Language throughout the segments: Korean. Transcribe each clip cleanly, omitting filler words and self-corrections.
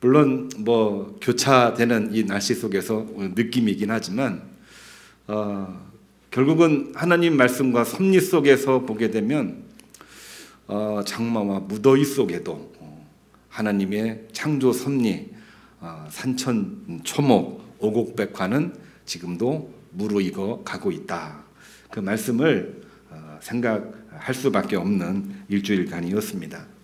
물론 뭐 교차되는 이 날씨 속에서 느낌이긴 하지만 결국은 하나님 말씀과 섭리 속에서 보게 되면 장마와 무더위 속에도 하나님의 창조 섭리, 산천 초목, 오곡백화는 지금도 무르익어 가고 있다. 그 말씀을 생각할 수밖에 없는 일주일간이었습니다.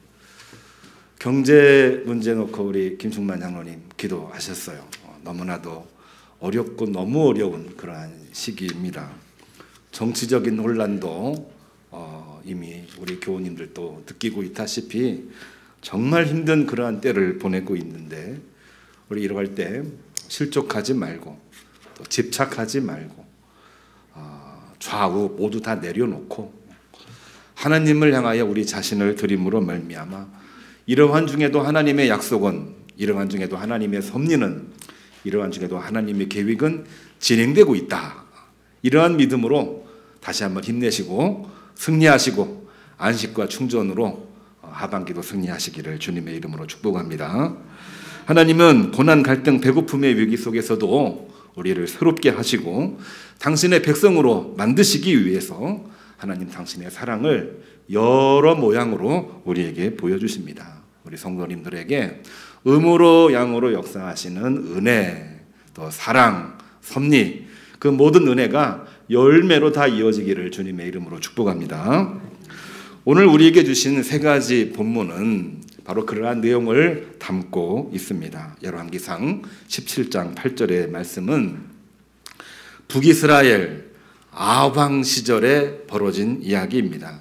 경제 문제 놓고 우리 김충만 장로님 기도하셨어요. 너무나도 어렵고 너무 어려운 그러한 시기입니다. 정치적인 혼란도 이미 우리 교우님들도 느끼고 있다시피 정말 힘든 그러한 때를 보내고 있는데 우리 이러할 때 실족하지 말고 또 집착하지 말고 좌우 모두 다 내려놓고 하나님을 향하여 우리 자신을 드림으로 말미암아 이러한 중에도 하나님의 약속은, 이러한 중에도 하나님의 섭리는, 이러한 중에도 하나님의 계획은 진행되고 있다. 이러한 믿음으로 다시 한번 힘내시고 승리하시고 안식과 충전으로 하반기도 승리하시기를 주님의 이름으로 축복합니다. 하나님은 고난, 갈등, 배고픔의 위기 속에서도 우리를 새롭게 하시고 당신의 백성으로 만드시기 위해서 하나님 당신의 사랑을 여러 모양으로 우리에게 보여주십니다. 우리 성도님들에게 음으로 양으로 역사하시는 은혜, 또 사랑, 섭리, 그 모든 은혜가 열매로 다 이어지기를 주님의 이름으로 축복합니다. 오늘 우리에게 주신 세 가지 본문은 바로 그러한 내용을 담고 있습니다. 열왕기상 17장 8절의 말씀은 북이스라엘 아합 시절에 벌어진 이야기입니다.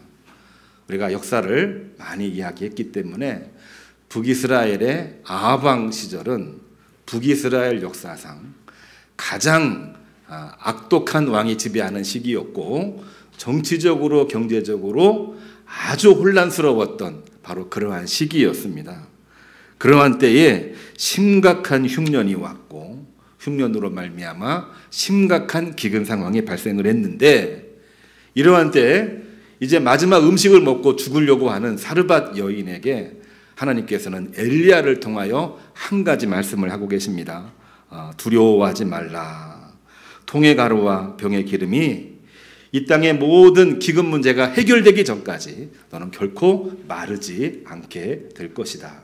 우리가 역사를 많이 이야기했기 때문에 북이스라엘의 아합 시절은 북이스라엘 역사상 가장 악독한 왕이 지배하는 시기였고 정치적으로 경제적으로 아주 혼란스러웠던 바로 그러한 시기였습니다. 그러한 때에 심각한 흉년이 왔고 흉년으로 말미암아 심각한 기근 상황이 발생을 했는데 이러한 때에 이제 마지막 음식을 먹고 죽으려고 하는 사르밧 여인에게 하나님께서는 엘리야를 통하여 한 가지 말씀을 하고 계십니다. 두려워하지 말라. 통의 가루와 병의 기름이 이 땅의 모든 기근 문제가 해결되기 전까지 너는 결코 마르지 않게 될 것이다.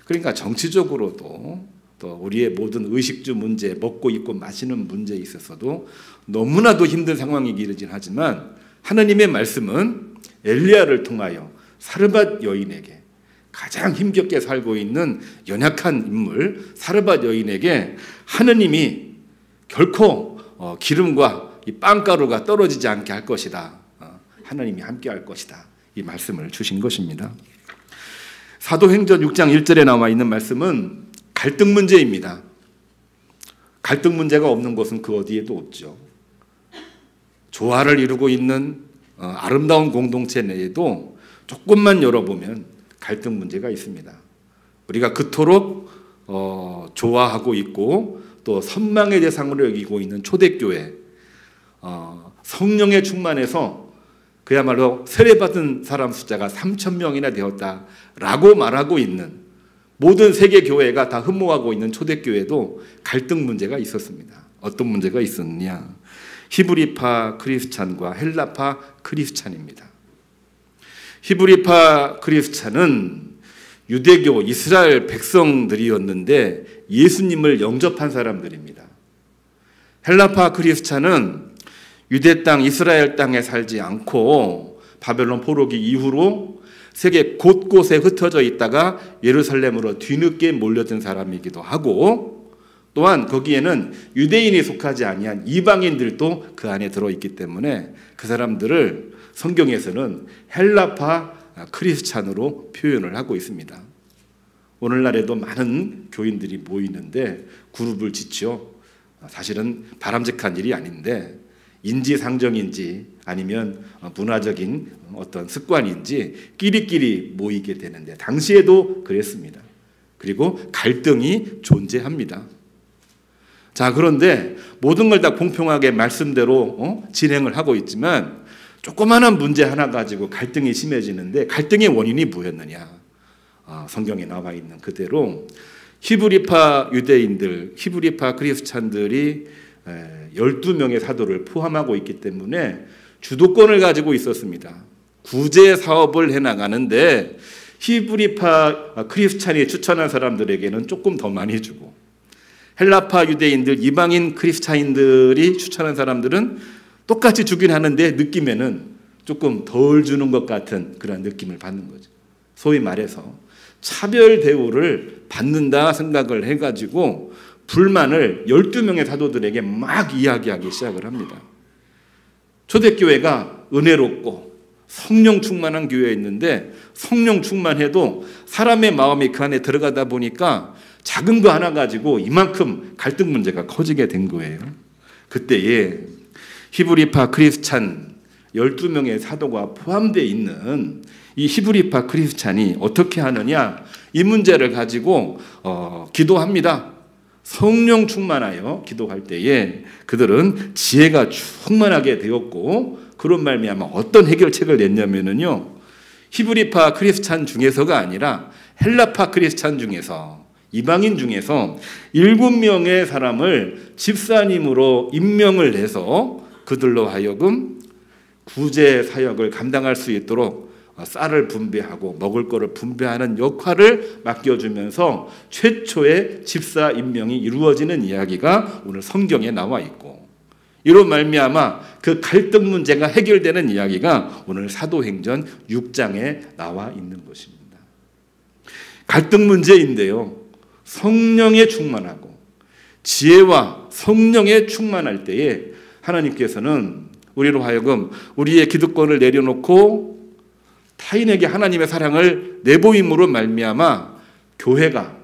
그러니까 정치적으로도 또 우리의 모든 의식주 문제, 먹고 입고 마시는 문제에 있어서도 너무나도 힘든 상황이긴 하지만 하나님의 말씀은 엘리야를 통하여 사르밧 여인에게 가장 힘겹게 살고 있는 연약한 인물 사르밧 여인에게 하느님이 결코 기름과 이 빵가루가 떨어지지 않게 할 것이다. 하나님이 함께 할 것이다. 이 말씀을 주신 것입니다. 사도행전 6장 1절에 나와 있는 말씀은 갈등 문제입니다. 갈등 문제가 없는 곳은 그 어디에도 없죠. 조화를 이루고 있는 아름다운 공동체 내에도 조금만 열어보면 갈등 문제가 있습니다. 우리가 그토록 좋아하고 있고 또 선망의 대상으로 여기고 있는 초대교회, 성령의 충만해서 그야말로 세례받은 사람 숫자가 3,000명이나 되었다라고 말하고 있는 모든 세계 교회가 다 흠모하고 있는 초대교회도 갈등 문제가 있었습니다. 어떤 문제가 있었느냐? 히브리파 크리스찬과 헬라파 크리스찬입니다. 히브리파 크리스찬은 유대교 이스라엘 백성들이었는데 예수님을 영접한 사람들입니다. 헬라파 크리스찬은 유대 땅 이스라엘 땅에 살지 않고 바벨론 포로기 이후로 세계 곳곳에 흩어져 있다가 예루살렘으로 뒤늦게 몰려든 사람이기도 하고 또한 거기에는 유대인이 속하지 아니한 이방인들도 그 안에 들어있기 때문에 그 사람들을 성경에서는 헬라파 크리스찬으로 표현을 하고 있습니다. 오늘날에도 많은 교인들이 모이는데 그룹을 짓죠. 사실은 바람직한 일이 아닌데 인지상정인지 아니면 문화적인 어떤 습관인지 끼리끼리 모이게 되는데 당시에도 그랬습니다. 그리고 갈등이 존재합니다. 자, 그런데 모든 걸 다 공평하게 말씀대로 진행을 하고 있지만 조그마한 문제 하나 가지고 갈등이 심해지는데 갈등의 원인이 뭐였느냐? 성경에 나와 있는 그대로 히브리파 유대인들, 히브리파 크리스찬들이 12명의 사도를 포함하고 있기 때문에 주도권을 가지고 있었습니다. 구제 사업을 해나가는데 히브리파 크리스찬이 추천한 사람들에게는 조금 더 많이 주고, 헬라파 유대인들, 이방인 크리스찬인들이 추천한 사람들은 똑같이 주긴 하는데 느낌에는 조금 덜 주는 것 같은 그런 느낌을 받는 거죠. 소위 말해서 차별 대우를 받는다 생각을 해가지고 불만을 12명의 사도들에게 막 이야기하기 시작을 합니다. 초대교회가 은혜롭고 성령 충만한 교회였는데 성령 충만해도 사람의 마음이 그 안에 들어가다 보니까 작은 거 하나 가지고 이만큼 갈등 문제가 커지게 된 거예요. 그때에 히브리파 크리스찬 12명의 사도가 포함되어 있는 이 히브리파 크리스찬이 어떻게 하느냐, 이 문제를 가지고 기도합니다. 성령 충만하여 기도할 때에 그들은 지혜가 충만하게 되었고, 그런 말미암아 어떤 해결책을 냈냐면요, 히브리파 크리스찬 중에서가 아니라 헬라파 크리스찬 중에서, 이방인 중에서 7명의 사람을 집사님으로 임명을 해서 그들로 하여금 구제 사역을 감당할 수 있도록 쌀을 분배하고 먹을 거를 분배하는 역할을 맡겨주면서 최초의 집사 임명이 이루어지는 이야기가 오늘 성경에 나와 있고, 이로 말미암아 그 갈등 문제가 해결되는 이야기가 오늘 사도행전 6장에 나와 있는 것입니다. 갈등 문제인데요, 성령에 충만하고 지혜와 성령에 충만할 때에 하나님께서는 우리로 하여금 우리의 기득권을 내려놓고 타인에게 하나님의 사랑을 내보임으로 말미암아 교회가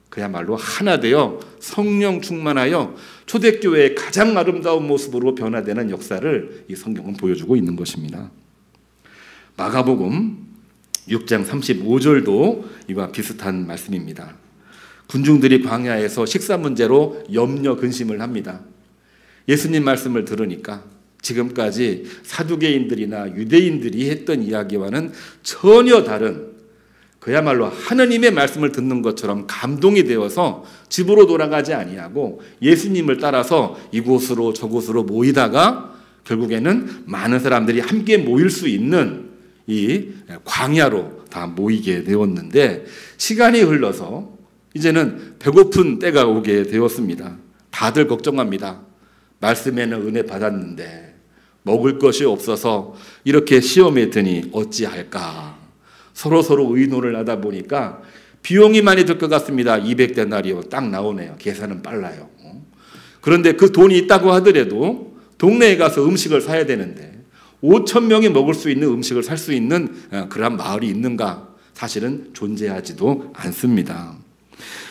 그야말로 하나 되어 성령 충만하여 초대교회의 가장 아름다운 모습으로 변화되는 역사를 이 성경은 보여주고 있는 것입니다. 마가복음 6장 35절도 이와 비슷한 말씀입니다. 군중들이 광야에서 식사 문제로 염려 근심을 합니다. 예수님 말씀을 들으니까 지금까지 사두개인들이나 유대인들이 했던 이야기와는 전혀 다른, 그야말로 하느님의 말씀을 듣는 것처럼 감동이 되어서 집으로 돌아가지 아니하고 예수님을 따라서 이곳으로 저곳으로 모이다가 결국에는 많은 사람들이 함께 모일 수 있는 이 광야로 다 모이게 되었는데, 시간이 흘러서 이제는 배고픈 때가 오게 되었습니다. 다들 걱정합니다. 말씀에는 은혜 받았는데 먹을 것이 없어서 이렇게 시험에 드니 어찌할까. 서로 의논을 하다 보니까 비용이 많이 들 것 같습니다. 200데나리온 딱 나오네요. 계산은 빨라요. 그런데 그 돈이 있다고 하더라도 동네에 가서 음식을 사야 되는데 5,000명이 먹을 수 있는 음식을 살 수 있는 그런 마을이 있는가? 사실은 존재하지도 않습니다.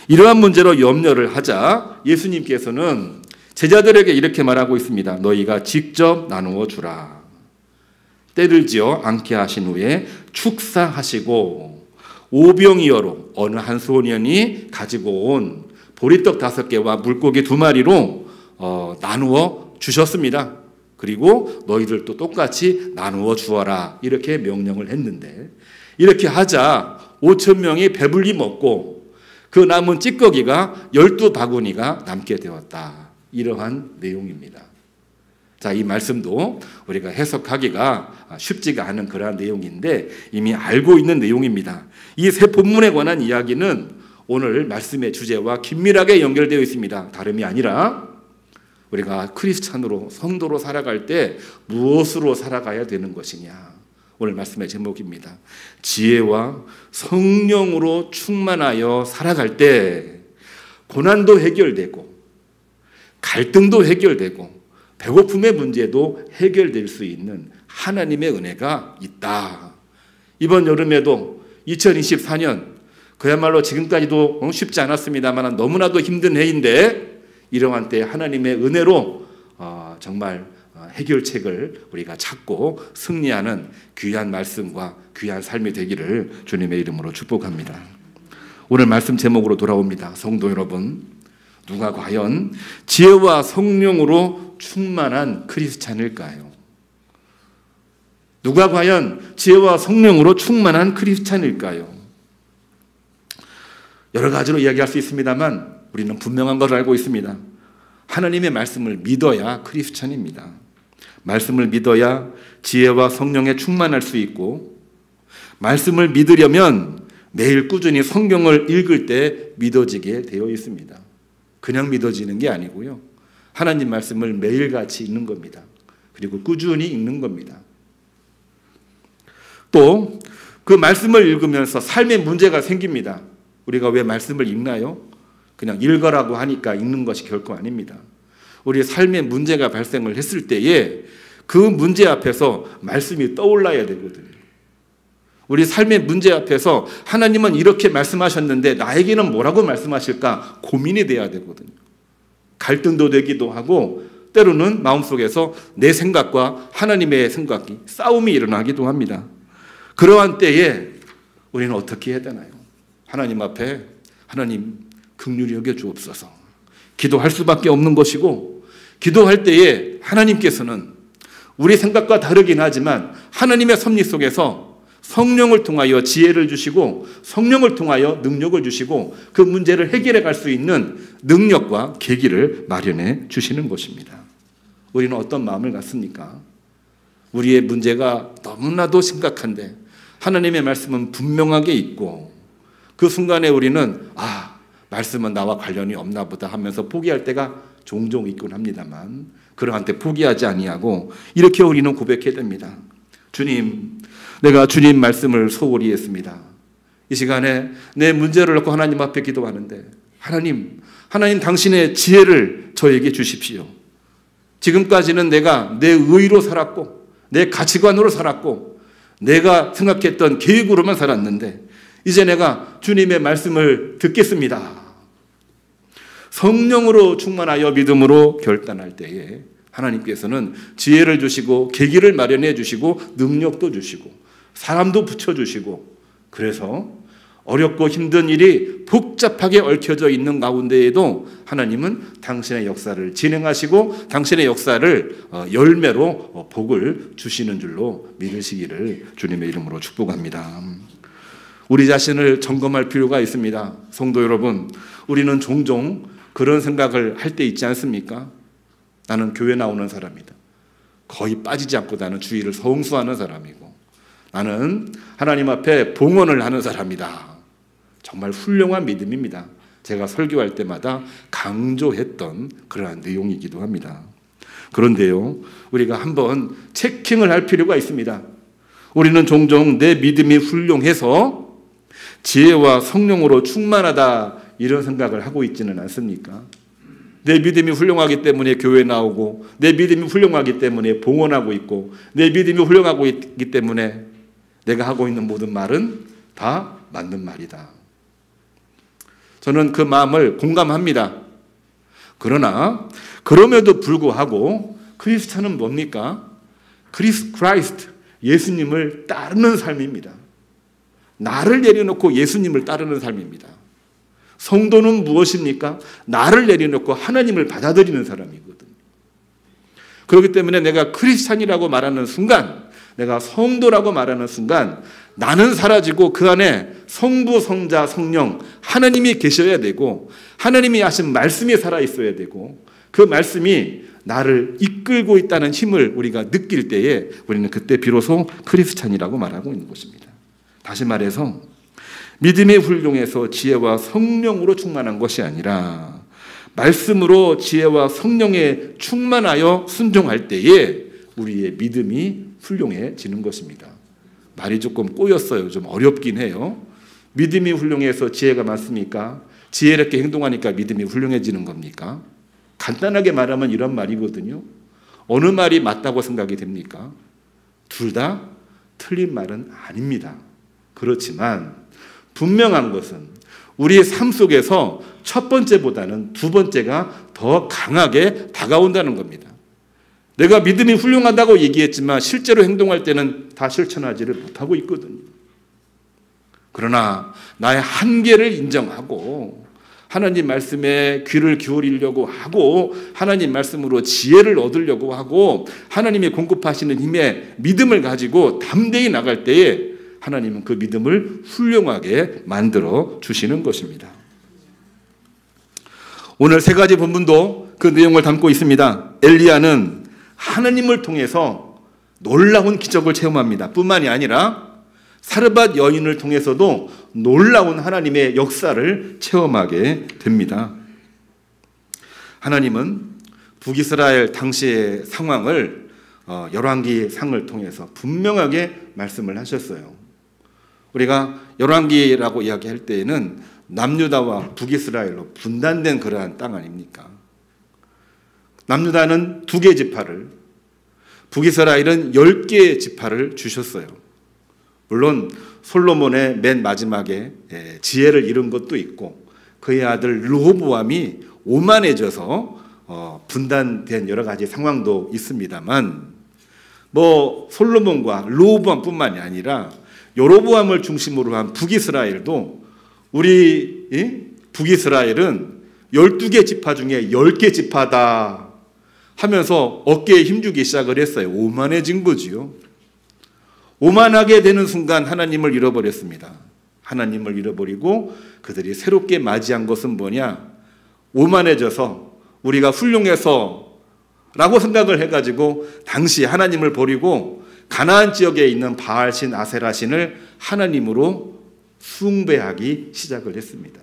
이러한 문제로 염려를 하자 예수님께서는 제자들에게 이렇게 말하고 있습니다. 너희가 직접 나누어 주라. 때를 지어 않게 하신 후에 축사하시고 오병이어로 어느 한 소년이 가지고 온 보리떡 5개와 물고기 2마리로 나누어 주셨습니다. 그리고 너희들도 똑같이 나누어 주어라, 이렇게 명령을 했는데, 이렇게 하자 5,000명이 배불리 먹고 그 남은 찌꺼기가 12바구니가 남게 되었다. 이러한 내용입니다. 자, 이 말씀도 우리가 해석하기가 쉽지가 않은 그러한 내용인데 이미 알고 있는 내용입니다. 이 세 본문에 관한 이야기는 오늘 말씀의 주제와 긴밀하게 연결되어 있습니다. 다름이 아니라 우리가 크리스찬으로, 성도로 살아갈 때 무엇으로 살아가야 되는 것이냐. 오늘 말씀의 제목입니다. 지혜와 성령으로 충만하여 살아갈 때 고난도 해결되고 갈등도 해결되고 배고픔의 문제도 해결될 수 있는 하나님의 은혜가 있다. 이번 여름에도 2024년 그야말로 지금까지도 쉽지 않았습니다만 너무나도 힘든 해인데, 이러한 때 하나님의 은혜로 정말 해결책을 우리가 찾고 승리하는 귀한 말씀과 귀한 삶이 되기를 주님의 이름으로 축복합니다. 오늘 말씀 제목으로 돌아옵니다. 성도 여러분, 누가 과연 지혜와 성령으로 충만한 크리스찬일까요? 누가 과연 지혜와 성령으로 충만한 크리스찬일까요? 여러 가지로 이야기할 수 있습니다만 우리는 분명한 걸 알고 있습니다. 하나님의 말씀을 믿어야 크리스찬입니다. 말씀을 믿어야 지혜와 성령에 충만할 수 있고, 말씀을 믿으려면 매일 꾸준히 성경을 읽을 때 믿어지게 되어 있습니다. 그냥 믿어지는 게 아니고요. 하나님 말씀을 매일같이 읽는 겁니다. 그리고 꾸준히 읽는 겁니다. 또 그 말씀을 읽으면서 삶의 문제가 생깁니다. 우리가 왜 말씀을 읽나요? 그냥 읽으라고 하니까 읽는 것이 결코 아닙니다. 우리 삶의 문제가 발생을 했을 때에 그 문제 앞에서 말씀이 떠올라야 되거든요. 우리 삶의 문제 앞에서 하나님은 이렇게 말씀하셨는데 나에게는 뭐라고 말씀하실까 고민이 돼야 되거든요. 갈등도 되기도 하고 때로는 마음속에서 내 생각과 하나님의 생각이 싸움이 일어나기도 합니다. 그러한 때에 우리는 어떻게 해야 되나요? 하나님 앞에 하나님 긍휼히 여겨 주옵소서 기도할 수밖에 없는 것이고, 기도할 때에 하나님께서는 우리 생각과 다르긴 하지만 하나님의 섭리 속에서 성령을 통하여 지혜를 주시고 성령을 통하여 능력을 주시고 그 문제를 해결해 갈 수 있는 능력과 계기를 마련해 주시는 것입니다. 우리는 어떤 마음을 갖습니까? 우리의 문제가 너무나도 심각한데 하나님의 말씀은 분명하게 있고, 그 순간에 우리는 말씀은 나와 관련이 없나 보다 하면서 포기할 때가 종종 있곤 합니다만, 그러한 때 포기하지 아니하고 이렇게 우리는 고백해야 됩니다. 주님, 내가 주님 말씀을 소홀히 했습니다. 이 시간에 내 문제를 놓고 하나님 앞에 기도하는데 하나님 당신의 지혜를 저에게 주십시오. 지금까지는 내가 내 의로 살았고 내 가치관으로 살았고 내가 생각했던 계획으로만 살았는데 이제 내가 주님의 말씀을 듣겠습니다. 성령으로 충만하여 믿음으로 결단할 때에 하나님께서는 지혜를 주시고 계기를 마련해 주시고 능력도 주시고 사람도 붙여주시고, 그래서 어렵고 힘든 일이 복잡하게 얽혀져 있는 가운데에도 하나님은 당신의 역사를 진행하시고 당신의 역사를 열매로 복을 주시는 줄로 믿으시기를 주님의 이름으로 축복합니다. 우리 자신을 점검할 필요가 있습니다. 성도 여러분, 우리는 종종 그런 생각을 할 때 있지 않습니까? 나는 교회 나오는 사람이다. 거의 빠지지 않고 나는 주일을 성수하는 사람이고, 나는 하나님 앞에 봉헌을 하는 사람이다. 정말 훌륭한 믿음입니다. 제가 설교할 때마다 강조했던 그러한 내용이기도 합니다. 그런데요, 우리가 한번 체킹을 할 필요가 있습니다. 우리는 종종 내 믿음이 훌륭해서 지혜와 성령으로 충만하다 이런 생각을 하고 있지는 않습니까? 내 믿음이 훌륭하기 때문에 교회 나오고, 내 믿음이 훌륭하기 때문에 봉헌하고 있고, 내 믿음이 훌륭하고 있기 때문에 내가 하고 있는 모든 말은 다 맞는 말이다. 저는 그 마음을 공감합니다. 그러나 그럼에도 불구하고 크리스찬은 뭡니까? 크라이스트, 예수님을 따르는 삶입니다. 나를 내려놓고 예수님을 따르는 삶입니다. 성도는 무엇입니까? 나를 내려놓고 하나님을 받아들이는 사람이거든요. 그렇기 때문에 내가 크리스찬이라고 말하는 순간, 내가 성도라고 말하는 순간 나는 사라지고 그 안에 성부, 성자, 성령 하나님이 계셔야 되고 하나님이 하신 말씀이 살아있어야 되고 그 말씀이 나를 이끌고 있다는 힘을 우리가 느낄 때에 우리는 그때 비로소 크리스찬이라고 말하고 있는 것입니다. 다시 말해서 믿음이 훌륭해서 지혜와 성령으로 충만한 것이 아니라 말씀으로 지혜와 성령에 충만하여 순종할 때에 우리의 믿음이 훌륭해지는 것입니다. 말이 조금 꼬였어요. 좀 어렵긴 해요. 믿음이 훌륭해서 지혜가 많습니까? 지혜롭게 행동하니까 믿음이 훌륭해지는 겁니까? 간단하게 말하면 이런 말이거든요. 어느 말이 맞다고 생각이 됩니까? 둘 다 틀린 말은 아닙니다. 그렇지만 분명한 것은 우리의 삶 속에서 첫 번째보다는 두 번째가 더 강하게 다가온다는 겁니다. 내가 믿음이 훌륭하다고 얘기했지만 실제로 행동할 때는 다 실천하지를 못하고 있거든요. 그러나 나의 한계를 인정하고 하나님 말씀에 귀를 기울이려고 하고 하나님 말씀으로 지혜를 얻으려고 하고 하나님이 공급하시는 힘에 믿음을 가지고 담대히 나갈 때에 하나님은 그 믿음을 훌륭하게 만들어 주시는 것입니다. 오늘 세 가지 본문도 그 내용을 담고 있습니다. 엘리야는 하나님을 통해서 놀라운 기적을 체험합니다. 뿐만이 아니라 사르밧 여인을 통해서도 놀라운 하나님의 역사를 체험하게 됩니다. 하나님은 북이스라엘 당시의 상황을 열왕기 상을 통해서 분명하게 말씀을 하셨어요. 우리가 열왕기라고 이야기할 때에는 남유다와 북이스라엘로 분단된 그러한 땅 아닙니까? 남유다는 2개 지파를, 북이스라엘은 10개의 지파를 주셨어요. 물론 솔로몬의 맨 마지막에 지혜를 잃은 것도 있고 그의 아들 르호보암이 오만해져서 분단된 여러 가지 상황도 있습니다만, 솔로몬과 르호보암뿐만이 아니라 여로보암을 중심으로 한 북이스라엘도, 우리 북이스라엘은 12개 지파 중에 10개 지파다 하면서 어깨에 힘주기 시작을 했어요. 오만해진 거지요. 오만하게 되는 순간 하나님을 잃어버렸습니다. 하나님을 잃어버리고 그들이 새롭게 맞이한 것은 뭐냐? 오만해져서 우리가 훌륭해서 라고 생각을 해가지고 당시 하나님을 버리고 가나안 지역에 있는 바알신 아세라신을 하나님으로 숭배하기 시작을 했습니다.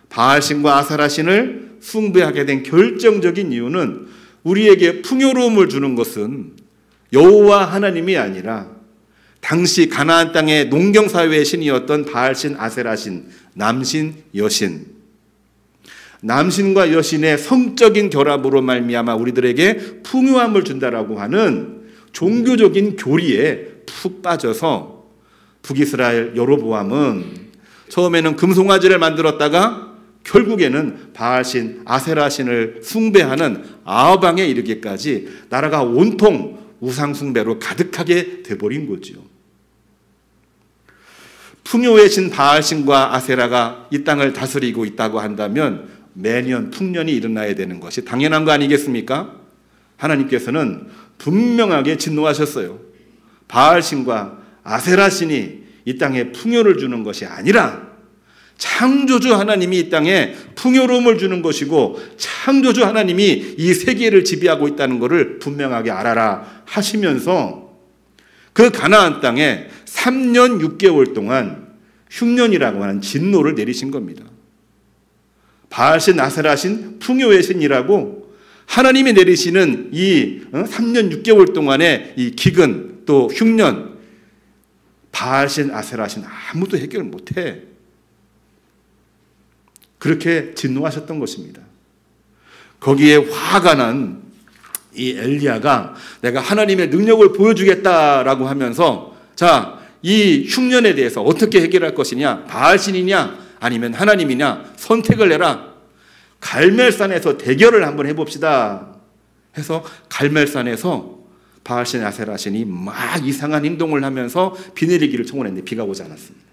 바알신과 아세라신을 숭배하게 된 결정적인 이유는 우리에게 풍요로움을 주는 것은 여호와 하나님이 아니라 당시 가나안 땅의 농경사회의 신이었던 바알신, 아세라신, 남신, 여신, 남신과 여신의 성적인 결합으로 말미암아 우리들에게 풍요함을 준다라고 하는 종교적인 교리에 푹 빠져서 북이스라엘 여로보암은 처음에는 금송아지를 만들었다가 결국에는 바알신, 아세라신을 숭배하는 아합왕에 이르기까지 나라가 온통 우상숭배로 가득하게 돼버린 거지요. 풍요의 신 바알신과 아세라가 이 땅을 다스리고 있다고 한다면 매년 풍년이 일어나야 되는 것이 당연한 거 아니겠습니까? 하나님께서는 분명하게 진노하셨어요. 바알신과 아세라신이 이 땅에 풍요를 주는 것이 아니라 창조주 하나님이 이 땅에 풍요로움을 주는 것이고 창조주 하나님이 이 세계를 지배하고 있다는 것을 분명하게 알아라 하시면서 그 가나안 땅에 3년 6개월 동안 흉년이라고 하는 진노를 내리신 겁니다. 바알신, 아세라신, 풍요의 신이라고 하나님이 내리시는 이 3년 6개월 동안의 이 기근 또 흉년, 바알신, 아세라신 아무도 해결 못해. 그렇게 진노하셨던 것입니다. 거기에 화가 난 이 엘리야가 내가 하나님의 능력을 보여주겠다라고 하면서 자, 이 흉년에 대해서 어떻게 해결할 것이냐, 바알신이냐 아니면 하나님이냐 선택을 해라. 갈멜산에서 대결을 한번 해봅시다 해서 갈멜산에서 바알신, 아세라신이 막 이상한 행동을 하면서 비 내리기를 청원했는데 비가 오지 않았습니다.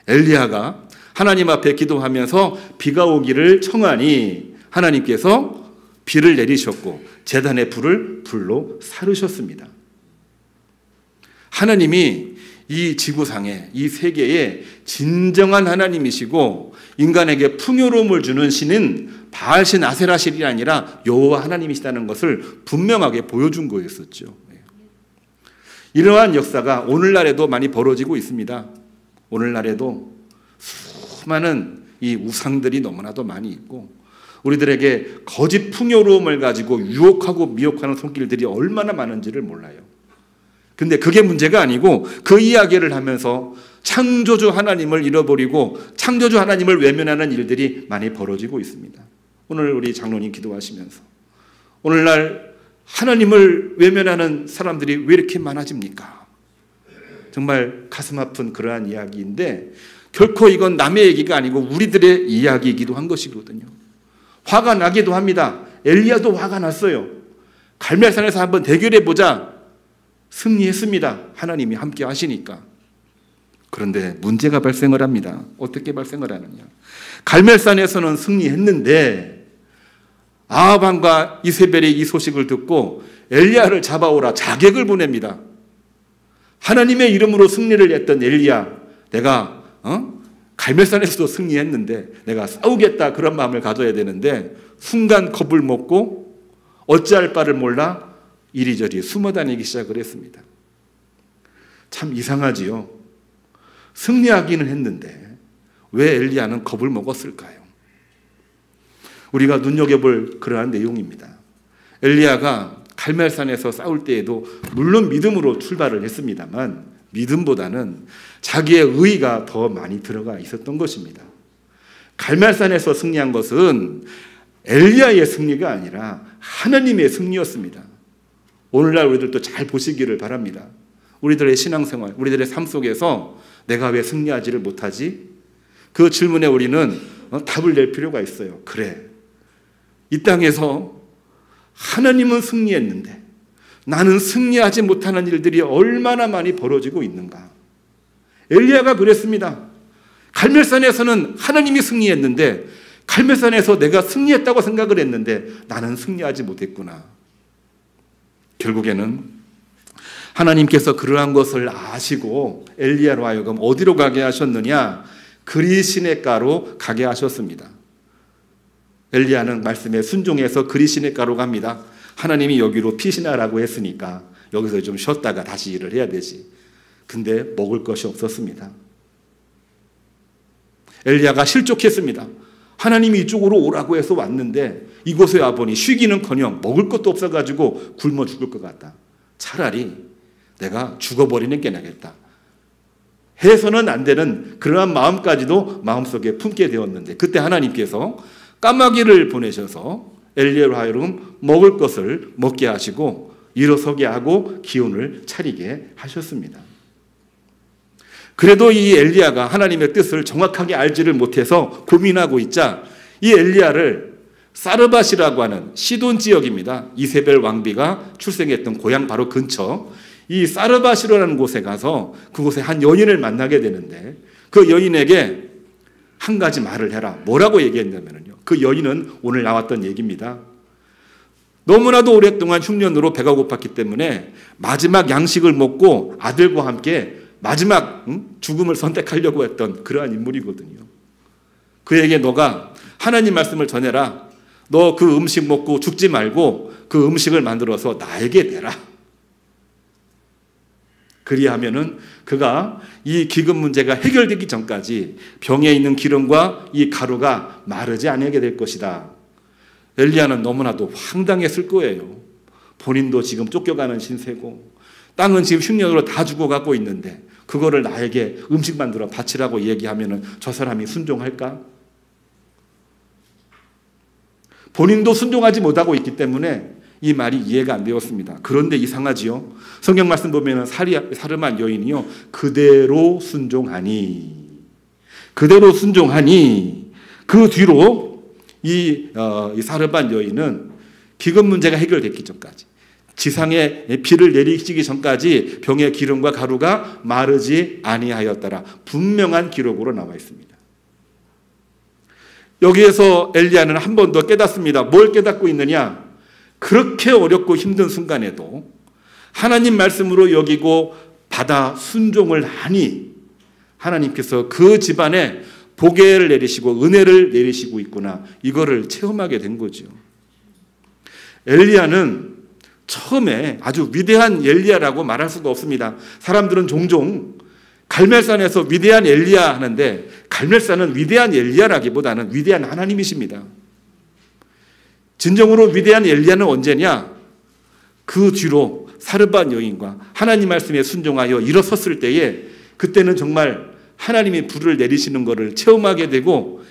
엘리야가 하나님 앞에 기도하면서 비가 오기를 청하니 하나님께서 비를 내리셨고 제단의 불을 불로 사르셨습니다. 하나님이 이 지구상에 이 세계에 진정한 하나님이시고 인간에게 풍요로움을 주는 신은 바알신, 아세라신이 아니라 여호와 하나님이시다는 것을 분명하게 보여준 거였었죠. 이러한 역사가 오늘날에도 많이 벌어지고 있습니다. 오늘날에도 수많은 이 우상들이 너무나도 많이 있고 우리들에게 거짓 풍요로움을 가지고 유혹하고 미혹하는 손길들이 얼마나 많은지를 몰라요. 근데 그게 문제가 아니고 그 이야기를 하면서 창조주 하나님을 잃어버리고 창조주 하나님을 외면하는 일들이 많이 벌어지고 있습니다. 오늘 우리 장로님 기도하시면서 오늘날 하나님을 외면하는 사람들이 왜 이렇게 많아집니까? 정말 가슴 아픈 그러한 이야기인데 결코 이건 남의 얘기가 아니고 우리들의 이야기이기도 한 것이거든요. 화가 나기도 합니다. 엘리야도 화가 났어요. 갈멜산에서 한번 대결해보자. 승리했습니다. 하나님이 함께 하시니까. 그런데 문제가 발생을 합니다. 어떻게 발생을 하느냐. 갈멜산에서는 승리했는데 아합왕과 이세벨이 이 소식을 듣고 엘리야를 잡아오라 자객을 보냅니다. 하나님의 이름으로 승리를 했던 엘리야, 내가 갈멜산에서도 승리했는데 내가 싸우겠다 그런 마음을 가져야 되는데 순간 겁을 먹고 어찌할 바를 몰라 이리저리 숨어 다니기 시작을 했습니다. 참 이상하지요. 승리하기는 했는데 왜 엘리야는 겁을 먹었을까요? 우리가 눈여겨볼 그러한 내용입니다. 엘리야가 갈멜산에서 싸울 때에도 물론 믿음으로 출발을 했습니다만 믿음보다는 자기의 의의가 더 많이 들어가 있었던 것입니다. 갈멜산에서 승리한 것은 엘리야의 승리가 아니라 하나님의 승리였습니다. 오늘날 우리들도 잘 보시기를 바랍니다. 우리들의 신앙생활, 우리들의 삶 속에서 내가 왜 승리하지를 못하지? 그 질문에 우리는 답을 낼 필요가 있어요. 그래, 이 땅에서 하나님은 승리했는데 나는 승리하지 못하는 일들이 얼마나 많이 벌어지고 있는가. 엘리야가 그랬습니다. 갈멜산에서는 하나님이 승리했는데 갈멜산에서 내가 승리했다고 생각을 했는데 나는 승리하지 못했구나. 결국에는 하나님께서 그러한 것을 아시고 엘리야로 하여금 어디로 가게 하셨느냐? 그리 시냇가로 가게 하셨습니다. 엘리야는 말씀에 순종해서 그리 시냇가로 갑니다. 하나님이 여기로 피신하라고 했으니까 여기서 좀 쉬었다가 다시 일을 해야 되지. 근데 먹을 것이 없었습니다. 엘리야가 실족했습니다. 하나님이 이쪽으로 오라고 해서 왔는데 이곳에 와보니 쉬기는커녕 먹을 것도 없어가지고 굶어 죽을 것 같다. 차라리 내가 죽어버리는 게 나겠다. 해서는 안 되는 그러한 마음까지도 마음속에 품게 되었는데 그때 하나님께서 까마귀를 보내셔서 엘리야로 하여금 먹을 것을 먹게 하시고 일어서게 하고 기운을 차리게 하셨습니다. 그래도 이 엘리야가 하나님의 뜻을 정확하게 알지를 못해서 고민하고 있자 이 엘리야를 사르밧이라고 하는 시돈 지역입니다. 이세벨 왕비가 출생했던 고향 바로 근처 이 사르밧이라는 곳에 가서 그곳에 한 여인을 만나게 되는데 그 여인에게 한 가지 말을 해라. 뭐라고 얘기했냐면요. 그 여인은 오늘 나왔던 얘기입니다. 너무나도 오랫동안 흉년으로 배가 고팠기 때문에 마지막 양식을 먹고 아들과 함께 마지막 죽음을 선택하려고 했던 그러한 인물이거든요. 그에게 너가 하나님 말씀을 전해라. 너 그 음식 먹고 죽지 말고 그 음식을 만들어서 나에게 내라. 그리하면은 그가 이 기근 문제가 해결되기 전까지 병에 있는 기름과 이 가루가 마르지 않게 될 것이다. 엘리야는 너무나도 황당했을 거예요. 본인도 지금 쫓겨가는 신세고 땅은 지금 흉년으로 다 죽어가고 있는데 그거를 나에게 음식 만들어 바치라고 얘기하면은 저 사람이 순종할까? 본인도 순종하지 못하고 있기 때문에 이 말이 이해가 안 되었습니다. 그런데 이상하지요. 성경 말씀 보면은 사르밧 여인이요. 그대로 순종하니 그 뒤로 이 사르밧 여인은 기근 문제가 해결됐기 전까지 지상에 비를 내리시기 전까지 병의 기름과 가루가 마르지 아니하였더라. 분명한 기록으로 나와 있습니다. 여기에서 엘리야는 한 번 더 깨닫습니다. 뭘 깨닫고 있느냐? 그렇게 어렵고 힘든 순간에도 하나님 말씀으로 여기고 받아 순종을 하니 하나님께서 그 집안에 복을 내리시고 은혜를 내리시고 있구나. 이거를 체험하게 된 거죠. 엘리야는 처음에 아주 위대한 엘리야라고 말할 수가 없습니다. 사람들은 종종 갈멜산에서 위대한 엘리야 하는데 갈멜산은 위대한 엘리야라기보다는 위대한 하나님이십니다. 진정으로 위대한 엘리야는 언제냐? 그 뒤로 사르밧 여인과 하나님 말씀에 순종하여 일어섰을 때에 그때는 정말 하나님이 불을 내리시는 것을 체험하게 되고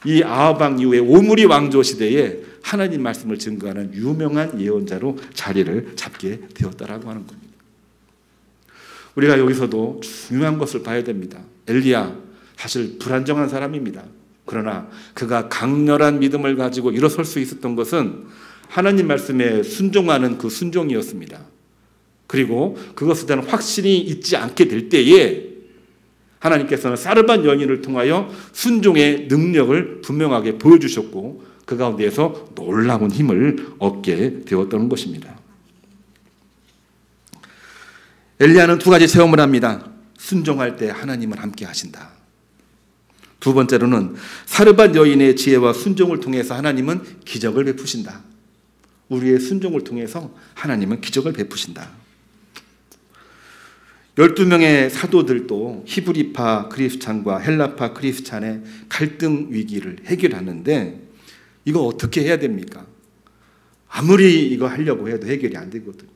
이 아하방 이후에 오므리 왕조 시대에 하나님 말씀을 증거하는 유명한 예언자로 자리를 잡게 되었다라고 하는 겁니다. 우리가 여기서도 중요한 것을 봐야 됩니다. 엘리야 사실 불안정한 사람입니다. 그러나 그가 강렬한 믿음을 가지고 일어설 수 있었던 것은 하나님 말씀에 순종하는 그 순종이었습니다. 그리고 그것에 대한 확신이 있지 않게 될 때에 하나님께서는 사르밧 여인을 통하여 순종의 능력을 분명하게 보여주셨고 그 가운데에서 놀라운 힘을 얻게 되었던 것입니다. 엘리야는 두 가지 체험을 합니다. 순종할 때 하나님은 함께 하신다. 두 번째로는 사르밧 여인의 지혜와 순종을 통해서 하나님은 기적을 베푸신다. 우리의 순종을 통해서 하나님은 기적을 베푸신다. 12명의 사도들도 히브리파 크리스찬과 헬라파 크리스찬의 갈등 위기를 해결하는데 이거 어떻게 해야 됩니까? 아무리 이거 하려고 해도 해결이 안 되거든요.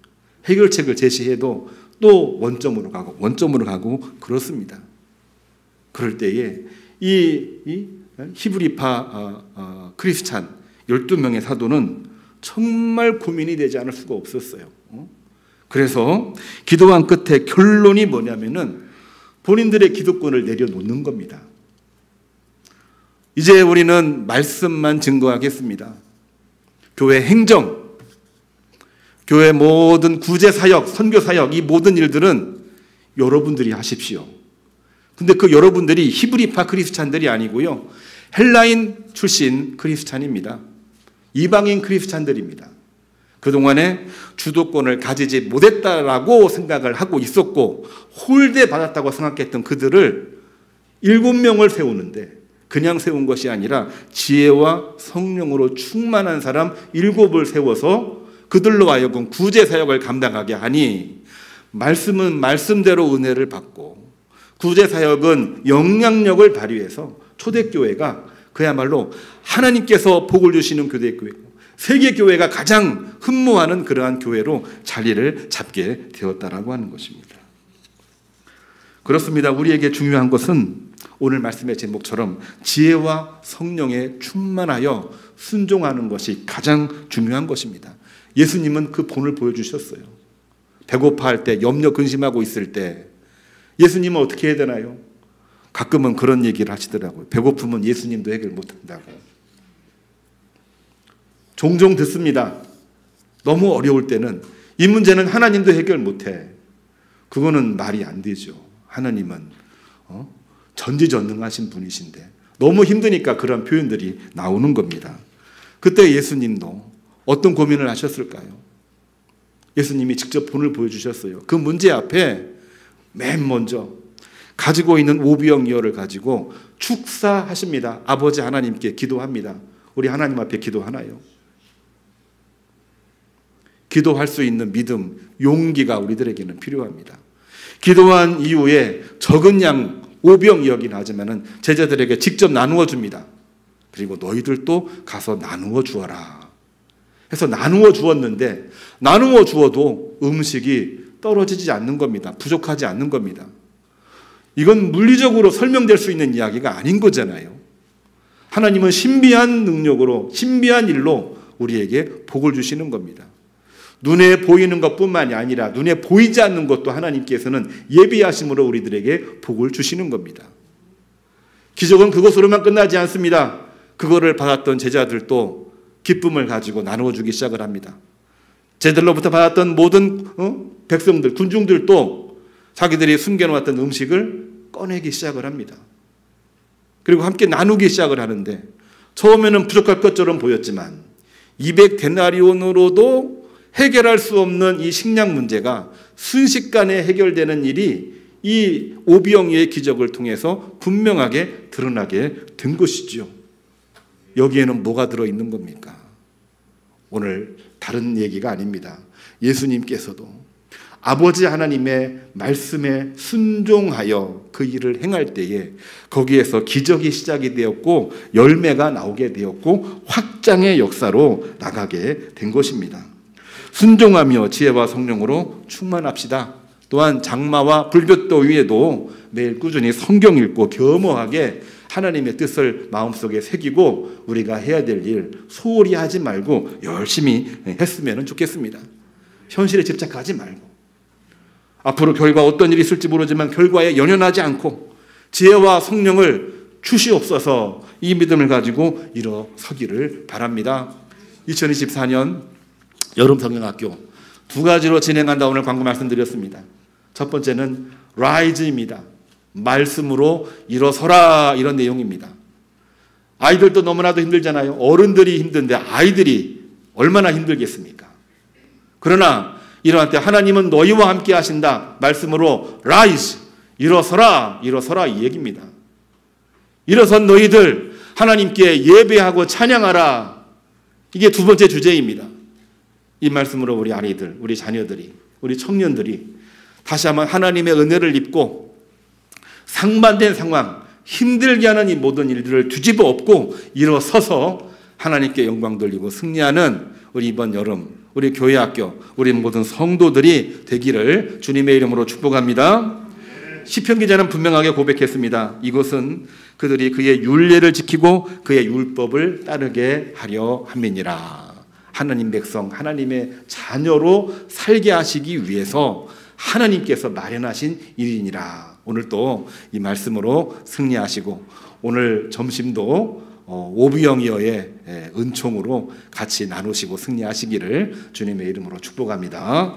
해결책을 제시해도 또 원점으로 가고 그렇습니다. 그럴 때에 이 히브리파 크리스찬 12명의 사도는 정말 고민이 되지 않을 수가 없었어요. 그래서 기도한 끝에 결론이 뭐냐면은 본인들의 기득권을 내려놓는 겁니다. 이제 우리는 말씀만 증거하겠습니다. 교회 행정, 교회 모든 구제 사역, 선교 사역, 이 모든 일들은 여러분들이 하십시오. 근데 그 여러분들이 히브리파 크리스찬들이 아니고요. 헬라인 출신 크리스찬입니다. 이방인 크리스찬들입니다. 그동안에 주도권을 가지지 못했다라고 생각을 하고 있었고 홀대받았다고 생각했던 그들을 7명을 세우는데 그냥 세운 것이 아니라 지혜와 성령으로 충만한 사람 7을 세워서 그들로 하여금 구제 사역을 감당하게 하니 말씀은 말씀대로 은혜를 받고 구제 사역은 영향력을 발휘해서 초대교회가 그야말로 하나님께서 복을 주시는 교회고 세계교회가 가장 흠모하는 그러한 교회로 자리를 잡게 되었다라고 하는 것입니다. 그렇습니다. 우리에게 중요한 것은 오늘 말씀의 제목처럼 지혜와 성령에 충만하여 순종하는 것이 가장 중요한 것입니다. 예수님은 그 본을 보여주셨어요. 배고파할 때, 염려 근심하고 있을 때 예수님은 어떻게 해야 되나요? 가끔은 그런 얘기를 하시더라고요. 배고프면 예수님도 해결 못한다고. 종종 듣습니다. 너무 어려울 때는 이 문제는 하나님도 해결 못해. 그거는 말이 안 되죠. 하나님은 전지전능하신 분이신데 너무 힘드니까 그런 표현들이 나오는 겁니다. 그때 예수님도 어떤 고민을 하셨을까요? 예수님이 직접 본을 보여주셨어요. 그 문제 앞에 맨 먼저 가지고 있는 오병이어를 가지고 축사하십니다. 아버지 하나님께 기도합니다. 우리 하나님 앞에 기도하나요? 기도할 수 있는 믿음, 용기가 우리들에게는 필요합니다. 기도한 이후에 적은 양 오병이어긴 하지만은 제자들에게 직접 나누어 줍니다. 그리고 너희들도 가서 나누어 주어라. 해서 나누어 주었는데 나누어 주어도 음식이 떨어지지 않는 겁니다. 부족하지 않는 겁니다. 이건 물리적으로 설명될 수 있는 이야기가 아닌 거잖아요. 하나님은 신비한 능력으로 신비한 일로 우리에게 복을 주시는 겁니다. 눈에 보이는 것뿐만이 아니라 눈에 보이지 않는 것도 하나님께서는 예비하심으로 우리들에게 복을 주시는 겁니다. 기적은 그것으로만 끝나지 않습니다. 그거를 받았던 제자들도 기쁨을 가지고 나누어 주기 시작을 합니다. 제들로부터 받았던 모든 백성들, 군중들도 자기들이 숨겨놓았던 음식을 꺼내기 시작을 합니다. 그리고 함께 나누기 시작을 하는데 처음에는 부족할 것처럼 보였지만 200데나리온으로도 해결할 수 없는 이 식량 문제가 순식간에 해결되는 일이 이 오병이어의 기적을 통해서 분명하게 드러나게 된 것이죠. 여기에는 뭐가 들어있는 겁니까? 오늘 다른 얘기가 아닙니다. 예수님께서도 아버지 하나님의 말씀에 순종하여 그 일을 행할 때에 거기에서 기적이 시작이 되었고 열매가 나오게 되었고 확장의 역사로 나가게 된 것입니다. 순종하며 지혜와 성령으로 충만합시다. 또한 장마와 불볕도 위에도 매일 꾸준히 성경 읽고 겸허하게 하나님의 뜻을 마음속에 새기고 우리가 해야 될 일 소홀히 하지 말고 열심히 했으면 좋겠습니다. 현실에 집착하지 말고 앞으로 결과 어떤 일이 있을지 모르지만 결과에 연연하지 않고 지혜와 성령을 주시옵소서 이 믿음을 가지고 일어서기를 바랍니다. 2024년 여름 성경학교 2가지로 진행한다 오늘 광고 말씀드렸습니다. 첫 번째는 rise입니다. 말씀으로 일어서라 이런 내용입니다. 아이들도 너무나도 힘들잖아요. 어른들이 힘든데 아이들이 얼마나 힘들겠습니까? 그러나 이러한 때 하나님은 너희와 함께 하신다. 말씀으로 rise 일어서라 일어서라 이 얘기입니다. 일어선 너희들 하나님께 예배하고 찬양하라. 이게 두 번째 주제입니다. 이 말씀으로 우리 아이들, 우리 자녀들이, 우리 청년들이 다시 한번 하나님의 은혜를 입고 상반된 상황, 힘들게 하는 이 모든 일들을 뒤집어 엎고 일어서서 하나님께 영광 돌리고 승리하는 우리 이번 여름, 우리 교회학교, 우리 모든 성도들이 되기를 주님의 이름으로 축복합니다. 시편 기자는 분명하게 고백했습니다. 이것은 그들이 그의 율례를 지키고 그의 율법을 따르게 하려 함이니라. 하나님 백성, 하나님의 자녀로 살게 하시기 위해서 하나님께서 마련하신 일이니라. 오늘 또 이 말씀으로 승리하시고 오늘 점심도 오비영이어의 은총으로 같이 나누시고 승리하시기를 주님의 이름으로 축복합니다.